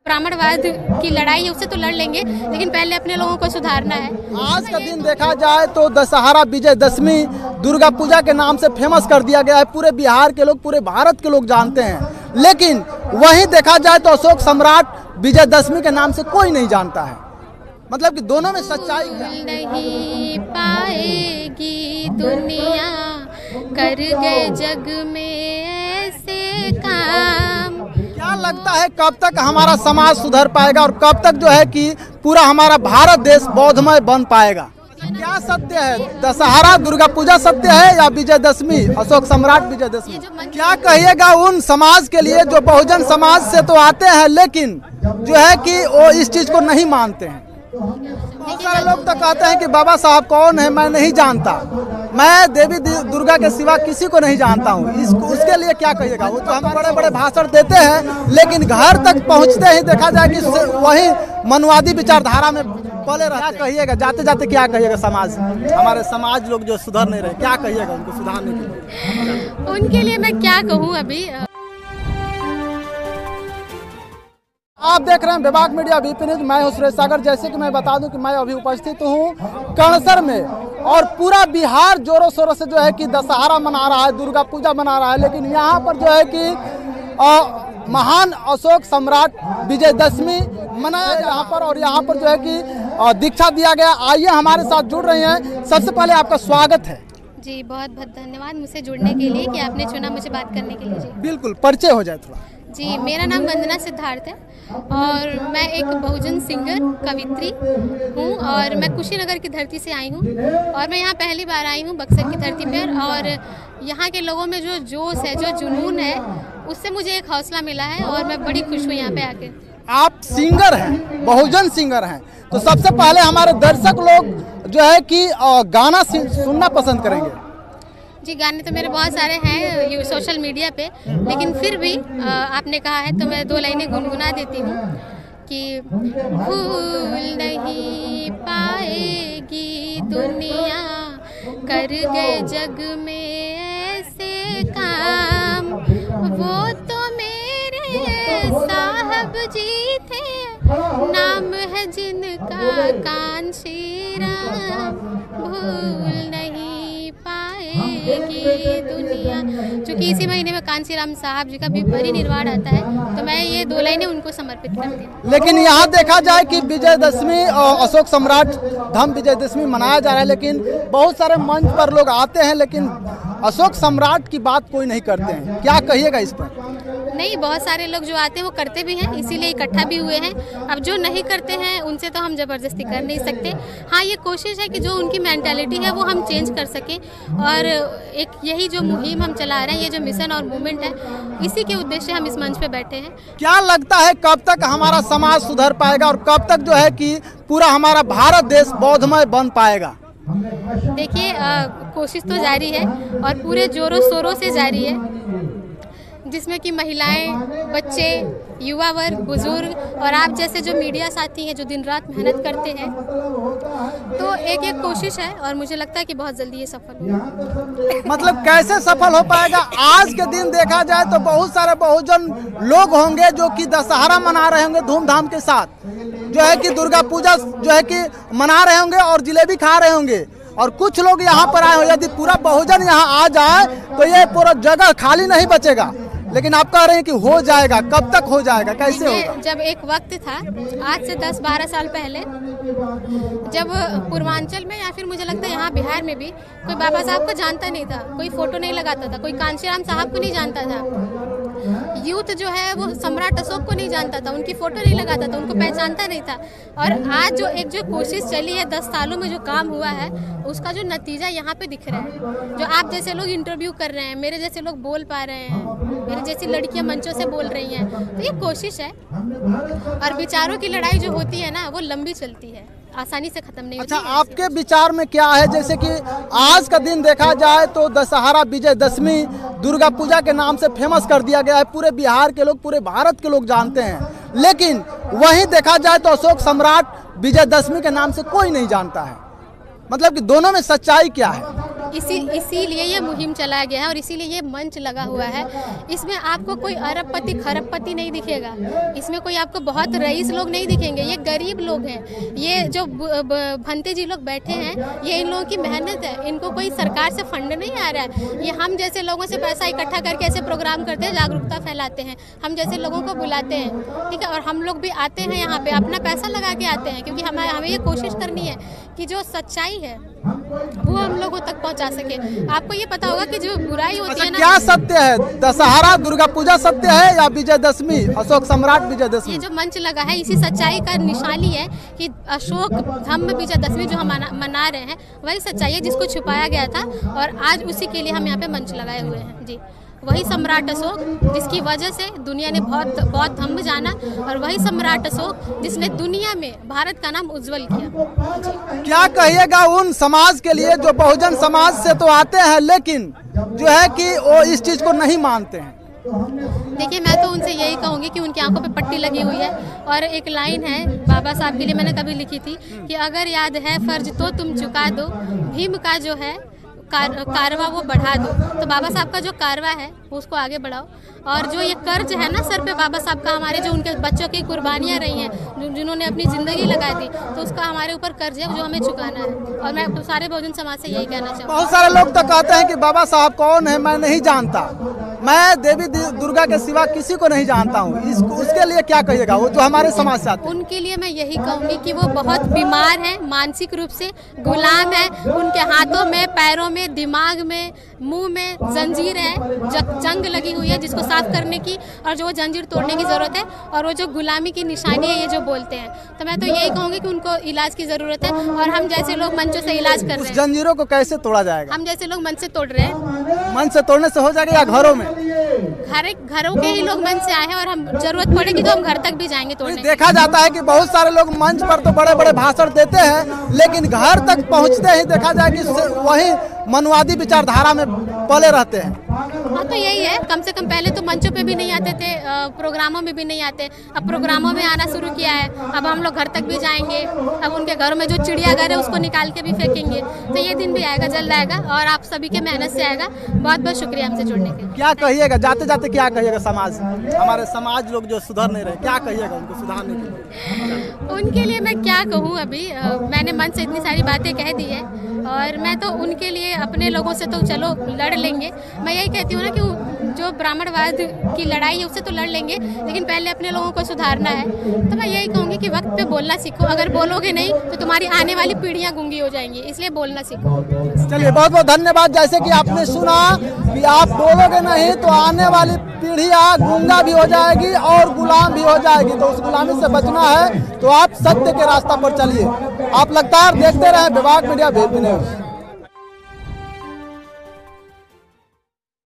ब्राह्मणवाद की लड़ाई है उससे तो लड़ लेंगे, लेकिन पहले अपने लोगों को सुधारना है। आज का दिन देखा जाए तो दशहरा विजयदशमी दुर्गा पूजा के नाम से फेमस कर दिया गया है। पूरे बिहार के लोग, पूरे भारत के लोग जानते हैं, लेकिन वहीं देखा जाए तो अशोक सम्राट विजयदशमी के नाम से कोई नहीं जानता है। मतलब कि दोनों में सच्चाई क्या है? नहीं पाएगी दुनिया कर गए जग में ऐसे काम। क्या लगता है कब तक हमारा समाज सुधर पाएगा और कब तक जो है कि पूरा हमारा भारत देश बौद्धमय बन पाएगा? क्या सत्य है, दशहरा दुर्गा पूजा सत्य है या विजयदशमी अशोक सम्राट विजयदशमी? क्या कहिएगा उन समाज के लिए जो बहुजन समाज से तो आते हैं लेकिन जो है कि वो इस चीज को नहीं मानते हैं? बहुत सारे लोग तो कहते हैं कि बाबा साहब कौन है मैं नहीं जानता, मैं देवी दुर्गा के सिवा किसी को नहीं जानता हूँ। उसके लिए क्या कहिएगा? वो तो हम बड़े बड़े भाषण देते हैं लेकिन घर तक पहुँचते ही देखा जाए कि वही मनवादी विचारधारा में पले रहा। क्या कहिएगा जाते जाते, क्या कहिएगा समाज, हमारे समाज लोग जो सुधर नहीं रहे, क्या कहिएगा उनको सुधारने के लिए? उनके लिए मैं क्या कहूँ अभी। आप देख रहे हैं विभाग मीडिया वीपी न्यूज, मैं हूं सुरेश सागर। जैसे कि मैं बता दूं कि मैं अभी उपस्थित हूं कणसर में और पूरा बिहार जोरों शोरों से जो है कि दशहरा मना रहा है, दुर्गा पूजा मना रहा है, लेकिन यहां पर जो है कि महान अशोक सम्राट विजयदशमी मनाया यहाँ पर और यहाँ पर जो है कि दीक्षा दिया गया। आइए हमारे साथ जुड़ रहे हैं। सबसे पहले आपका स्वागत है जी, बहुत बहुत धन्यवाद मुझसे जुड़ने के लिए कि आपने चुना मुझे बात करने के लिए। जी बिल्कुल, परिचय हो जाए थोड़ा। जी, मेरा नाम वंदना सिद्धार्थ है और मैं एक बहुजन सिंगर कवित्री हूँ और मैं कुशीनगर की धरती से आई हूँ और मैं यहाँ पहली बार आई हूँ बक्सर की धरती पर। और यहाँ के लोगों में जो जोश है, जो जुनून है, उससे मुझे एक हौसला मिला है और मैं बड़ी खुश हूँ यहाँ पे आके। आप सिंगर हैं, बहुजन सिंगर हैं, तो सबसे पहले हमारे दर्शक लोग जो है कि गाना सुनना पसंद करेंगे। जी, गाने तो मेरे बहुत सारे हैं सोशल मीडिया पे, लेकिन फिर भी आपने कहा है तो मैं दो लाइनें गुनगुना देती हूँ कि भूल नहीं पाएगी दुनिया कर गए जग में ऐसे काम। वो तो मेरे साहब जी थे, नाम है जिनका कांशी राम। भूल नहीं पाएगी दुनिया। चूँकि इसी महीने में कांशी राम साहब जी का भी परिनिर्वाण आता है, तो मैं ये दो लाइनें उनको समर्पित करती हूँ। लेकिन यहाँ देखा जाए कि विजयदशमी अशोक सम्राट धाम विजयदशमी मनाया जा रहा है, लेकिन बहुत सारे मंच पर लोग आते हैं लेकिन अशोक सम्राट की बात कोई नहीं करते हैं। क्या कहिएगा इस पर? नहीं, बहुत सारे लोग जो आते हैं वो करते भी हैं, इसीलिए इकट्ठा भी हुए हैं। अब जो नहीं करते हैं उनसे तो हम ज़बरदस्ती कर नहीं सकते। हाँ, ये कोशिश है कि जो उनकी मेंटालिटी है वो हम चेंज कर सकें और एक यही जो मुहिम हम चला रहे हैं, ये जो मिशन और मूवमेंट है, इसी के उद्देश्य हम इस मंच पे बैठे हैं। क्या लगता है कब तक हमारा समाज सुधर पाएगा और कब तक जो है कि पूरा हमारा भारत देश बौद्धमय बन पाएगा? देखिए, कोशिश तो जारी है और पूरे जोरों शोरों से जारी है, जिसमें कि महिलाएं, बच्चे, युवा वर्ग, बुजुर्ग और आप जैसे जो मीडिया साथी हैं जो दिन रात मेहनत करते हैं। तो एक एक कोशिश है और मुझे लगता है कि बहुत जल्दी ये सफल होगा। मतलब कैसे सफल हो पाएगा? आज के दिन देखा जाए तो बहुत सारे बहुजन लोग होंगे जो कि दशहरा मना रहे होंगे धूमधाम के साथ, जो है कि दुर्गा पूजा जो है कि मना रहे होंगे और जिलेबी खा रहे होंगे, और कुछ लोग यहाँ पर आए हो। यदि पूरा बहुजन यहाँ आ जाए तो ये पूरा जगह खाली नहीं बचेगा, लेकिन आप कह रहे हैं कि हो जाएगा। कब तक हो जाएगा, कैसे होगा? जब एक वक्त था, आज से 10-12 साल पहले, जब पूर्वांचल में या फिर मुझे लगता है यहाँ बिहार में भी कोई बाबा साहब को जानता नहीं था, कोई फोटो नहीं लगाता था, कोई कांशीराम साहब को नहीं जानता था, यूथ जो है वो सम्राट अशोक को नहीं जानता था, उनकी फोटो नहीं लगाता था, उनको पहचानता नहीं था। और आज जो एक जो कोशिश चली है 10 सालों में, जो काम हुआ है, उसका जो नतीजा यहाँ पे दिख रहा है। जो आप जैसे लोग इंटरव्यू कर रहे हैं, मेरे जैसे लोग बोल पा रहे हैं, मेरे जैसी लड़कियां मंचों से बोल रही हैं, तो ये कोशिश है। और विचारों की लड़ाई जो होती है ना, वो लंबी चलती है, आसानी से खत्म नहीं होती। अच्छा, आपके विचार में क्या है? जैसे कि आज का दिन देखा जाए तो दशहरा विजयदशमी दुर्गा पूजा के नाम से फेमस कर दिया गया है। पूरे बिहार के लोग, पूरे भारत के लोग जानते हैं, लेकिन वहीं देखा जाए तो अशोक सम्राट विजयदशमी के नाम से कोई नहीं जानता है। मतलब कि दोनों में सच्चाई क्या है? इसीलिए ये मुहिम चलाया गया है और इसीलिए ये मंच लगा हुआ है। इसमें आपको कोई अरबपति खरबपति नहीं दिखेगा, इसमें कोई आपको बहुत रईस लोग नहीं दिखेंगे, ये गरीब लोग हैं। ये जो भंते जी लोग बैठे हैं, ये इन लोगों की मेहनत है, इनको कोई सरकार से फंड नहीं आ रहा है। ये हम जैसे लोगों से पैसा इकट्ठा करके ऐसे प्रोग्राम करते हैं, जागरूकता फैलाते हैं, हम जैसे लोगों को बुलाते हैं, ठीक है। और हम लोग भी आते हैं यहाँ पे, अपना पैसा लगा के आते हैं, क्योंकि हमें ये कोशिश करनी है कि जो सच्चाई है वो हम लोगों तक पहुंचा सके। आपको ये पता होगा कि जो बुराई होती है ना, क्या सत्य है, दशहरा दुर्गा पूजा सत्य है या विजयदशमी, अशोक सम्राट विजयदशमी? ये जो मंच लगा है इसी सच्चाई का निशानी है कि अशोक धम्म विजयदशमी जो हम मना रहे हैं वही सच्चाई है जिसको छुपाया गया था, और आज उसी के लिए हम यहाँ पे मंच लगाए हुए हैं जी। वही सम्राट अशोक जिसकी वजह से दुनिया ने बहुत धम्म जाना, और वही सम्राट अशोक जिसने दुनिया में भारत का नाम उज्जवल किया। क्या कहिएगा उन समाज के लिए जो बहुजन समाज से तो आते हैं लेकिन जो है कि वो इस चीज को नहीं मानते हैं? देखिए, मैं तो उनसे यही कहूँगी कि उनकी आंखों पे पट्टी लगी हुई है, और एक लाइन है बाबा साहब के लिए मैंने कभी लिखी थी कि अगर याद है फर्ज तो तुम चुका दो, भीम का जो है कारवा वो बढ़ा दो। तो बाबा साहब का जो कारवा है उसको आगे बढ़ाओ, और जो ये कर्ज है ना सर पे बाबा साहब का, हमारे जो उनके बच्चों की कुर्बानियाँ रही हैं, जिन्होंने अपनी ज़िंदगी लगाई थी, तो उसका हमारे ऊपर कर्ज है जो हमें चुकाना है। और मैं सारे बहुजन समाज से यही कहना चाहूँगी। बहुत सारे लोग तो कहते हैं कि बाबा साहब कौन है मैं नहीं जानता, मैं देवी दुर्गा के सिवा किसी को नहीं जानता हूँ, उसके लिए क्या कहिएगा, वो जो हमारे समाज से आते हैं? उनके लिए मैं यही कहूँगी कि वो बहुत बीमार हैं, मानसिक रूप से गुलाम है। उनके हाथों में, पैरों में, दिमाग में, मुंह में जंजीर है, जंग लगी हुई है जिसको साफ करने की, और जो जंजीर तोड़ने की ज़रूरत है, और वो जो गुलामी की निशानी है ये जो बोलते हैं। तो मैं तो यही कहूँगी कि उनको इलाज की ज़रूरत है, और हम जैसे लोग मंचों से इलाज कर रहे हैं। जंजीरों को कैसे तोड़ा जाएगा? हम जैसे लोग मंच से तोड़ रहे हैं। मंच से तोड़ने से हो जाएगा या घरों में? घरों के ही लोग मंच से आए हैं, और हम जरूरत पड़ेगी तो हम घर तक भी जाएंगे तोड़ने। देखा जाता है कि बहुत सारे लोग मंच पर तो बड़े बड़े भाषण देते हैं, लेकिन घर तक पहुंचते ही देखा जाए कि वही मनुवादी विचारधारा में पले रहते हैं। हाँ, तो यही है, कम से कम पहले तो मंचों पे भी नहीं आते थे, प्रोग्रामों में भी नहीं आते, अब प्रोग्रामों में आना शुरू किया है। अब हम लोग घर तक भी जाएंगे, अब उनके घरों में जो चिड़ियाघर है उसको निकाल के भी फेंकेंगे। तो ये दिन भी आएगा, जल्द आएगा, और आप सभी के मेहनत से आएगा। बहुत बहुत शुक्रिया हमसे जुड़ने के लिए। क्या कहिएगा जाते जाते, क्या कहिएगा समाज, हमारे समाज लोग जो सुधर नहीं रहे, क्या कहिएगा उनको सुधारने के लिए? उनके लिए मैं क्या कहूँ, अभी मैंने मन से इतनी सारी बातें कह दी है, और मैं तो उनके लिए अपने लोगों से तो चलो लड़ लेंगे। मैं यही कहती हूँ ना कि जो ब्राह्मणवाद की लड़ाई है उससे तो लड़ लेंगे, लेकिन पहले अपने लोगों को सुधारना है। तो मैं यही कहूँगी कि वक्त पे बोलना सीखो, अगर बोलोगे नहीं तो तुम्हारी आने वाली पीढ़ियाँ गूंगी हो जाएंगी, इसलिए बोलना सीखो। चलिए, बहुत बहुत धन्यवाद। जैसे कि आपने सुना कि आप बोलोगे नहीं तो आने वाली पीढ़ियाँ गूंगा भी हो जाएगी और गुलाम भी हो जाएगी, तो उस गुलामी से बचना है तो आप सत्य के रास्ता पर चलिए। आप लगातार देखते रहे विभाग मीडिया, VP न्यूज़।